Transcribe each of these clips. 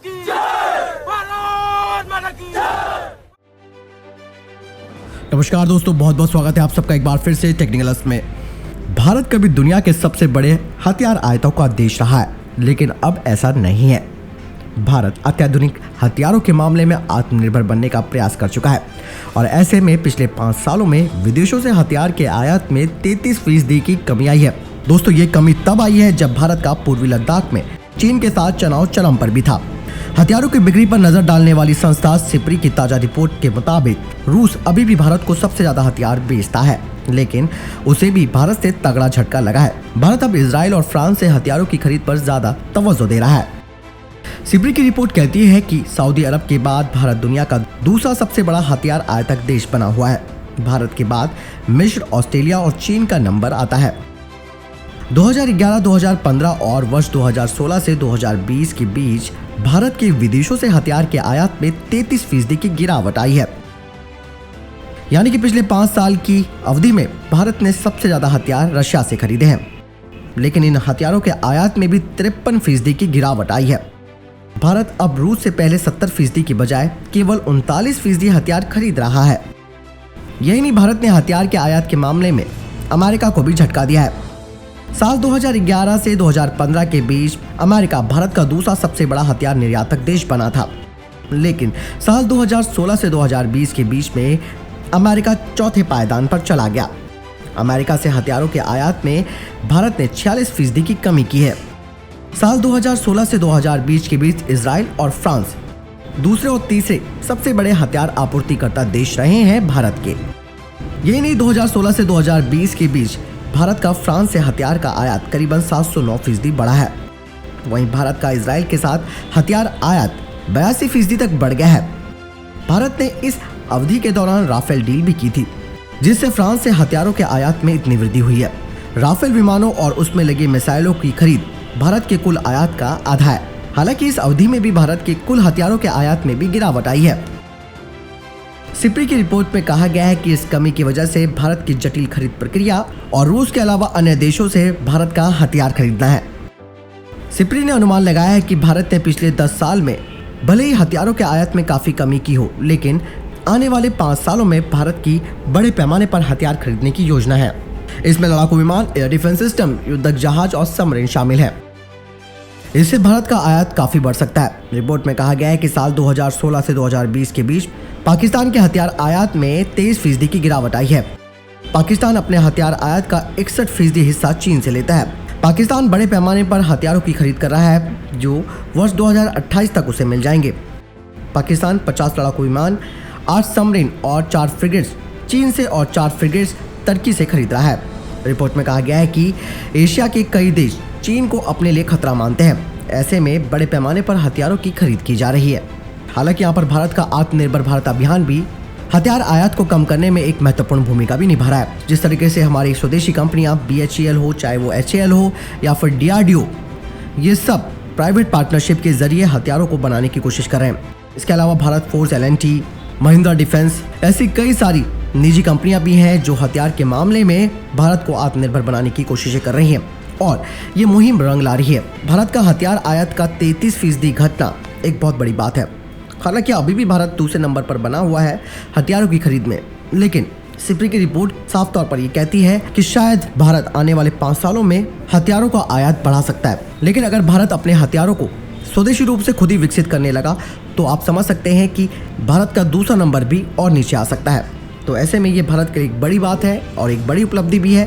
की जय, भारत माता की जय। नमस्कार दोस्तों, बहुत बहुत स्वागत है आप सबका एक बार फिर से टेक्निकल अस्त्र में। भारत कभी दुनिया के सबसे बड़े हथियार आयातों का देश रहा है, लेकिन अब ऐसा नहीं है। भारत अत्याधुनिक हथियारों के मामले में आत्मनिर्भर बनने का प्रयास कर चुका है और ऐसे में पिछले 5 सालों में विदेशों से हथियार के आयात में 33% की कमी आई है। दोस्तों, ये कमी तब आई है जब भारत का पूर्वी लद्दाख में चीन के साथ तनाव चरम पर भी था। हथियारों की बिक्री पर नजर डालने वाली संस्था सिप्री की ताजा रिपोर्ट के मुताबिक रूस अभी भी भारत को सबसे ज्यादा हथियार बेचता है, लेकिन उसे भी भारत से तगड़ा झटका लगा है। भारत अब इजराइल और फ्रांस से हथियारों की खरीद पर ज्यादा तवज्जो दे रहा है। सिप्री की रिपोर्ट कहती है कि सऊदी अरब के बाद भारत दुनिया का दूसरा सबसे बड़ा हथियार आयातक देश बना हुआ है। भारत के बाद मिस्र, ऑस्ट्रेलिया और चीन का नंबर आता है। 2011, 2015 और वर्ष 2016 से 2020 के बीच भारत के विदेशों से हथियार के आयात में 33% की गिरावट आई है। यानी कि पिछले 5 साल की अवधि में भारत ने सबसे ज्यादा हथियार रशिया से खरीदे हैं, लेकिन इन हथियारों के आयात में भी 53% की गिरावट आई है। भारत अब रूस से पहले 70% की बजाय केवल 39% हथियार खरीद रहा है। यही नहीं, भारत ने हथियार के आयात के मामले में अमेरिका को भी झटका दिया है। साल 2011 से 2015 के बीच अमेरिका भारत का दूसरा सबसे बड़ा हथियार निर्यातक देश बना था, लेकिन साल 2016 से 2020 के बीच में अमेरिका चौथे पायदान पर चला गया। अमेरिका से हथियारों के आयात में भारत ने 46% की कमी की है। साल 2016 से 2020 के बीच इजराइल और फ्रांस दूसरे और तीसरे सबसे बड़े हथियार आपूर्तिकर्ता देश रहे हैं भारत के। यही नहीं, 2016 से 2020 के बीच भारत का फ्रांस से हथियार का आयात करीबन 709% बढ़ा है। वहीं भारत का इजराइल के साथ हथियार आयात 82% तक बढ़ गया है। भारत ने इस अवधि के दौरान राफेल डील भी की थी, जिससे फ्रांस से हथियारों के आयात में इतनी वृद्धि हुई है। राफेल विमानों और उसमें लगे मिसाइलों की खरीद भारत के कुल आयात का आधा है। हालांकि इस अवधि में भी भारत के कुल हथियारों के आयात में भी गिरावट आई है। सिप्री की रिपोर्ट में कहा गया है कि इस कमी की वजह से भारत की जटिल खरीद प्रक्रिया और रूस के अलावा अन्य देशों से भारत का हथियार खरीदना है। सिप्री ने अनुमान लगाया है कि भारत ने पिछले 10 साल में भले ही हथियारों के आयात में काफी कमी की हो, लेकिन आने वाले 5 सालों में भारत की बड़े पैमाने पर हथियार खरीदने की योजना है। इसमें लड़ाकू विमान, एयर डिफेंस सिस्टम, युद्धक जहाज और सबमरीन शामिल है। इससे भारत का आयात काफी बढ़ सकता है। रिपोर्ट में कहा गया है कि साल 2016 से 2020 के बीच पाकिस्तान के हथियार आयात में 23% की गिरावट आई है। पाकिस्तान अपने हथियार आयात का 61% हिस्सा चीन से लेता है। पाकिस्तान बड़े पैमाने पर हथियारों की खरीद कर रहा है, जो वर्ष 2028 तक उसे मिल जाएंगे। पाकिस्तान 50 लड़ाकू विमान, 8 सबमरीन और 4 फ्रिगेट्स चीन से और 4 फ्रिगेट्स तुर्की से खरीद रहा है। रिपोर्ट में कहा गया है कि एशिया के कई देश चीन को अपने लिए खतरा मानते हैं। ऐसे में बड़े पैमाने पर हथियारों की खरीद की जा रही है। हालांकि यहाँ पर भारत का आत्मनिर्भर भारत अभियान भी हथियार आयात को कम करने में एक महत्वपूर्ण भूमिका भी निभा रहा है। जिस तरीके से हमारी स्वदेशी कंपनियां BHEL हो, चाहे वो HAL हो या फिर DRDO, ये सब प्राइवेट पार्टनरशिप के जरिए हथियारों को बनाने की कोशिश कर रहे हैं। इसके अलावा Bharat force, L&T, Mahindra defence, ऐसी कई सारी निजी कंपनियां भी हैं जो हथियार के मामले में भारत को आत्मनिर्भर बनाने की कोशिशें कर रही हैं और ये मुहिम रंग ला रही है। भारत का हथियार आयात का 33% घटना एक बहुत बड़ी बात है। हालांकि अभी भी भारत दूसरे नंबर पर बना हुआ है हथियारों की खरीद में, लेकिन सिप्री की रिपोर्ट साफ तौर पर ये कहती है कि शायद भारत आने वाले 5 सालों में हथियारों का आयात बढ़ा सकता है। लेकिन अगर भारत अपने हथियारों को स्वदेशी रूप से खुद ही विकसित करने लगा तो आप समझ सकते हैं कि भारत का दूसरा नंबर भी और नीचे आ सकता है। तो ऐसे में ये भारत के लिए एक बड़ी बात है और एक बड़ी उपलब्धि भी है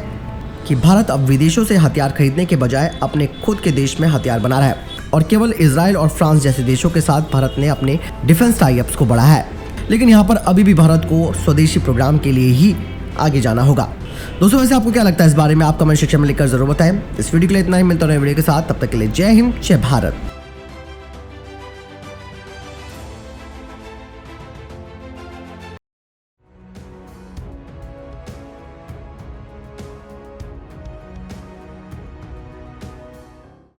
कि भारत अब विदेशों से हथियार खरीदने के बजाय अपने खुद के देश में हथियार बना रहा है और केवल इजराइल और फ्रांस जैसे देशों के साथ भारत ने अपने डिफेंस टाई अप्स को बढ़ाया है। लेकिन यहाँ पर अभी भी भारत को स्वदेशी प्रोग्राम के लिए ही आगे जाना होगा। दोस्तों, वैसे आपको क्या लगता है इस बारे में? आप कमेंट सेक्शन में लिखकर जरूर बताएं। इस वीडियो के लिए इतना ही, मिलता है वीडियो के साथ। तब तक के लिए जय हिंद, जय भारत।